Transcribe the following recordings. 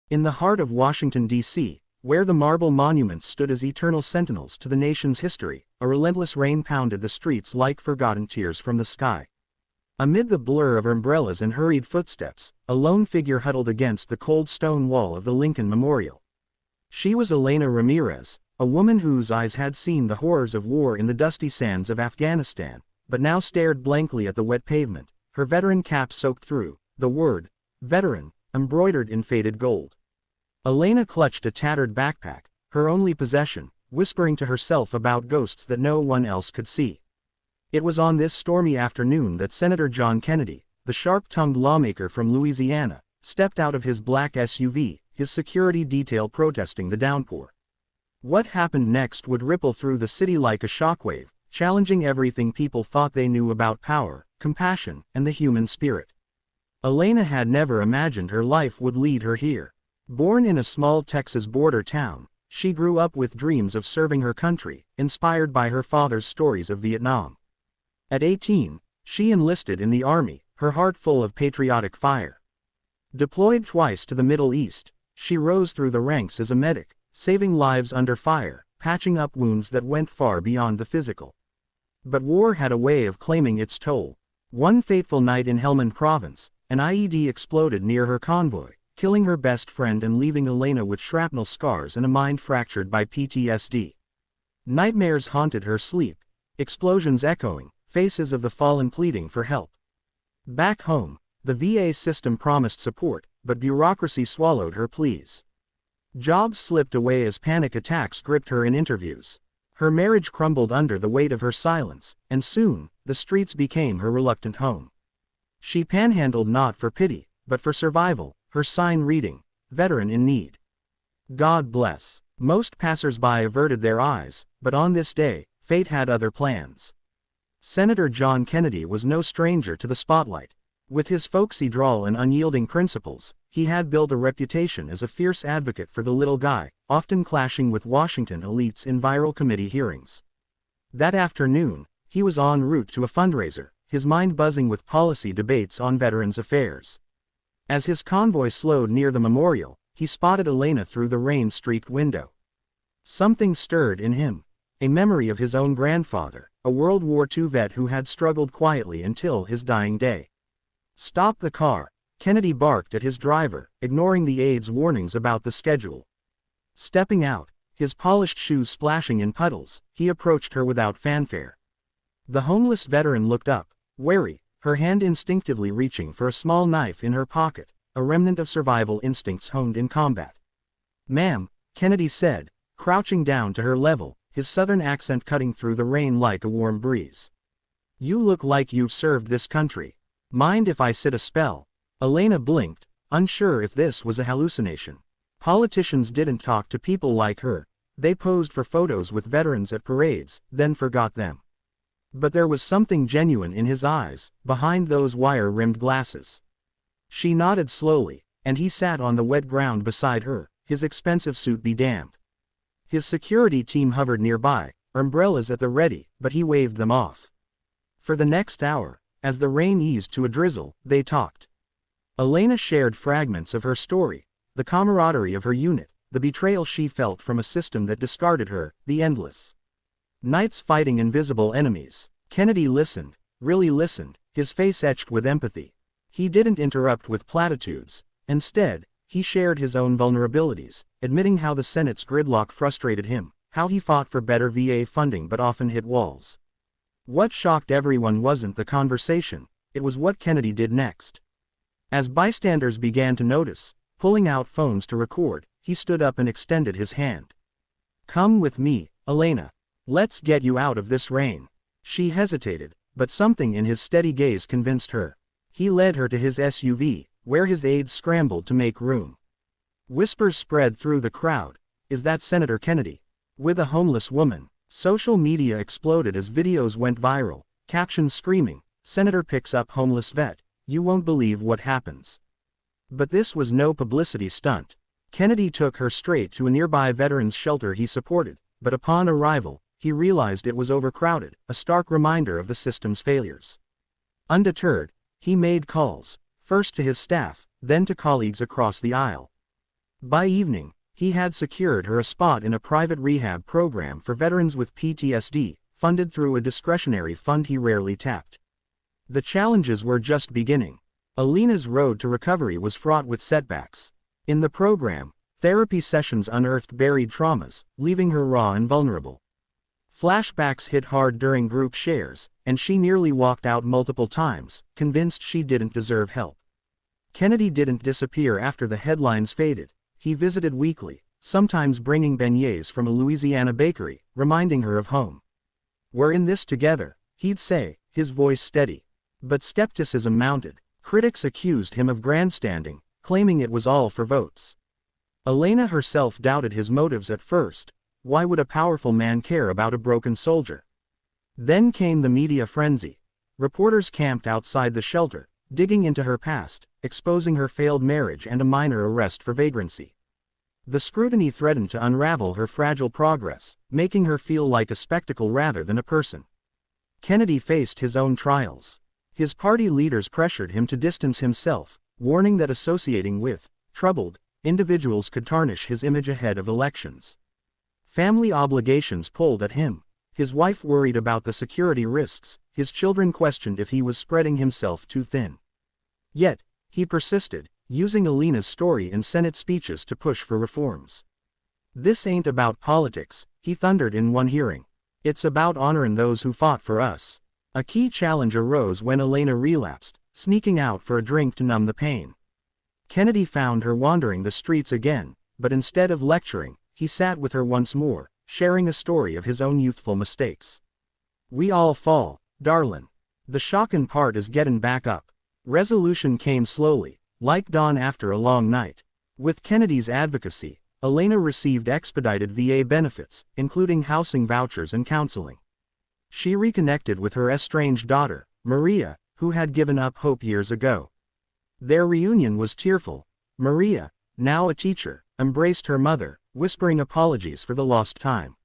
In the heart of Washington, D.C., where the marble monuments stood as eternal sentinels to the nation's history, a relentless rain pounded the streets like forgotten tears from the sky. Amid the blur of umbrellas and hurried footsteps, a lone figure huddled against the cold stone wall of the Lincoln Memorial. She was Elena Ramirez, a woman whose eyes had seen the horrors of war in the dusty sands of Afghanistan, but now stared blankly at the wet pavement, her veteran cap soaked through, the word, veteran, embroidered in faded gold. Elena clutched a tattered backpack, her only possession, whispering to herself about ghosts that no one else could see. It was on this stormy afternoon that Senator John Kennedy, the sharp-tongued lawmaker from Louisiana, stepped out of his black SUV, his security detail protesting the downpour. What happened next would ripple through the city like a shockwave, challenging everything people thought they knew about power, compassion, and the human spirit. Elena had never imagined her life would lead her here. Born in a small Texas border town, she grew up with dreams of serving her country, inspired by her father's stories of Vietnam. At 18, she enlisted in the Army, her heart full of patriotic fire. Deployed twice to the Middle East, she rose through the ranks as a medic, saving lives under fire, patching up wounds that went far beyond the physical. But war had a way of claiming its toll. One fateful night in Helmand Province, an IED exploded near her convoy, killing her best friend and leaving Elena with shrapnel scars and a mind fractured by PTSD. Nightmares haunted her sleep, explosions echoing, faces of the fallen pleading for help. Back home, the VA system promised support, but bureaucracy swallowed her pleas. Jobs slipped away as panic attacks gripped her in interviews. Her marriage crumbled under the weight of her silence, and soon, the streets became her reluctant home. She panhandled not for pity, but for survival, her sign reading, "Veteran in Need." God bless. Most passers-by averted their eyes, but on this day, fate had other plans. Senator John Kennedy was no stranger to the spotlight. With his folksy drawl and unyielding principles, he had built a reputation as a fierce advocate for the little guy, often clashing with Washington elites in viral committee hearings. That afternoon, he was en route to a fundraiser, his mind buzzing with policy debates on veterans' affairs. As his convoy slowed near the memorial, he spotted Elena through the rain-streaked window. Something stirred in him, a memory of his own grandfather, a World War II vet who had struggled quietly until his dying day. "Stop the car," Kennedy barked at his driver, ignoring the aide's warnings about the schedule. Stepping out, his polished shoes splashing in puddles, he approached her without fanfare. The homeless veteran looked up, wary, her hand instinctively reaching for a small knife in her pocket, a remnant of survival instincts honed in combat. "Ma'am," Kennedy said, crouching down to her level, his southern accent cutting through the rain like a warm breeze. "You look like you've served this country. Mind if I sit a spell?" Elena blinked, unsure if this was a hallucination. Politicians didn't talk to people like her. They posed for photos with veterans at parades, then forgot them. But there was something genuine in his eyes, behind those wire-rimmed glasses. She nodded slowly, and he sat on the wet ground beside her, his expensive suit bedamned. His security team hovered nearby, umbrellas at the ready, but he waved them off. For the next hour, as the rain eased to a drizzle, they talked. Elena shared fragments of her story, the camaraderie of her unit, the betrayal she felt from a system that discarded her, the endless nights fighting invisible enemies. Kennedy listened, really listened, his face etched with empathy. He didn't interrupt with platitudes. Instead, he shared his own vulnerabilities, admitting how the Senate's gridlock frustrated him, how he fought for better VA funding but often hit walls. What shocked everyone wasn't the conversation, it was what Kennedy did next. As bystanders began to notice, pulling out phones to record, he stood up and extended his hand. "Come with me, Elena. Let's get you out of this rain." She hesitated, but something in his steady gaze convinced her. He led her to his SUV, where his aides scrambled to make room. Whispers spread through the crowd. "Is that Senator Kennedy? With a homeless woman?" Social media exploded as videos went viral, captions screaming, "Senator picks up homeless vet. You won't believe what happens." But this was no publicity stunt. Kennedy took her straight to a nearby veterans' shelter he supported, but upon arrival, he realized it was overcrowded, a stark reminder of the system's failures. Undeterred, he made calls, first to his staff, then to colleagues across the aisle. By evening, he had secured her a spot in a private rehab program for veterans with PTSD, funded through a discretionary fund he rarely tapped. The challenges were just beginning. Alina's road to recovery was fraught with setbacks. In the program, therapy sessions unearthed buried traumas, leaving her raw and vulnerable. Flashbacks hit hard during group shares, and she nearly walked out multiple times, convinced she didn't deserve help. Kennedy didn't disappear after the headlines faded. He visited weekly, sometimes bringing beignets from a Louisiana bakery, reminding her of home. "We're in this together," he'd say, his voice steady. But skepticism mounted. Critics accused him of grandstanding, claiming it was all for votes. Elena herself doubted his motives at first. Why would a powerful man care about a broken soldier? Then came the media frenzy. Reporters camped outside the shelter, digging into her past, exposing her failed marriage and a minor arrest for vagrancy. The scrutiny threatened to unravel her fragile progress, making her feel like a spectacle rather than a person. Kennedy faced his own trials. His party leaders pressured him to distance himself, warning that associating with troubled individuals could tarnish his image ahead of elections. Family obligations pulled at him. His wife worried about the security risks, his children questioned if he was spreading himself too thin. Yet, he persisted, using Alina's story in Senate speeches to push for reforms. "This ain't about politics," he thundered in one hearing. "It's about honoring those who fought for us." A key challenge arose when Elena relapsed, sneaking out for a drink to numb the pain. Kennedy found her wandering the streets again, but instead of lecturing, he sat with her once more, sharing a story of his own youthful mistakes. "We all fall, darlin'. The shockin' part is gettin' back up." Resolution came slowly, like dawn after a long night. With Kennedy's advocacy, Elena received expedited VA benefits, including housing vouchers and counseling. She reconnected with her estranged daughter, Maria, who had given up hope years ago. Their reunion was tearful. Maria, now a teacher, embraced her mother, whispering apologies for the lost time.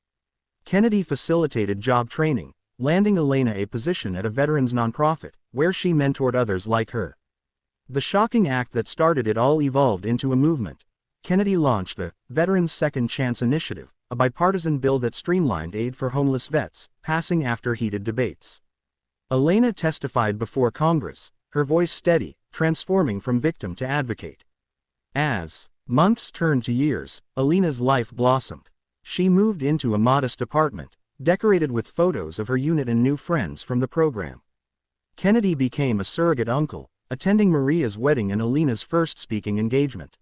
Kennedy facilitated job training, landing Elena a position at a veterans nonprofit, where she mentored others like her. The shocking act that started it all evolved into a movement. Kennedy launched the Veterans Second Chance Initiative, a bipartisan bill that streamlined aid for homeless vets, passing after heated debates. Elena testified before Congress, her voice steady, transforming from victim to advocate. As months turned to years, Elena's life blossomed. She moved into a modest apartment, decorated with photos of her unit and new friends from the program. Kennedy became a surrogate uncle, attending Maria's wedding and Elena's first speaking engagement.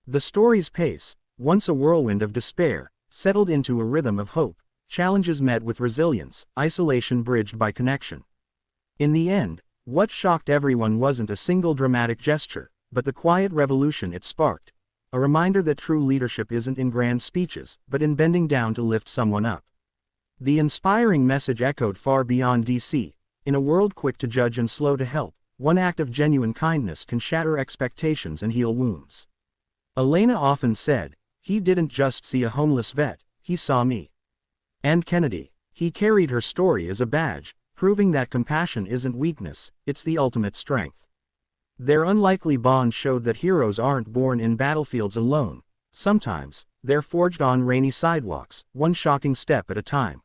The story's pace, once a whirlwind of despair, settled into a rhythm of hope, challenges met with resilience, isolation bridged by connection. In the end, what shocked everyone wasn't a single dramatic gesture, but the quiet revolution it sparked. A reminder that true leadership isn't in grand speeches, but in bending down to lift someone up. The inspiring message echoed far beyond DC. In a world quick to judge and slow to help, one act of genuine kindness can shatter expectations and heal wounds. Elena often said, "He didn't just see a homeless vet, he saw me." And Kennedy, he carried her story as a badge, proving that compassion isn't weakness, it's the ultimate strength. Their unlikely bond showed that heroes aren't born in battlefields alone. Sometimes, they're forged on rainy sidewalks, one shocking step at a time.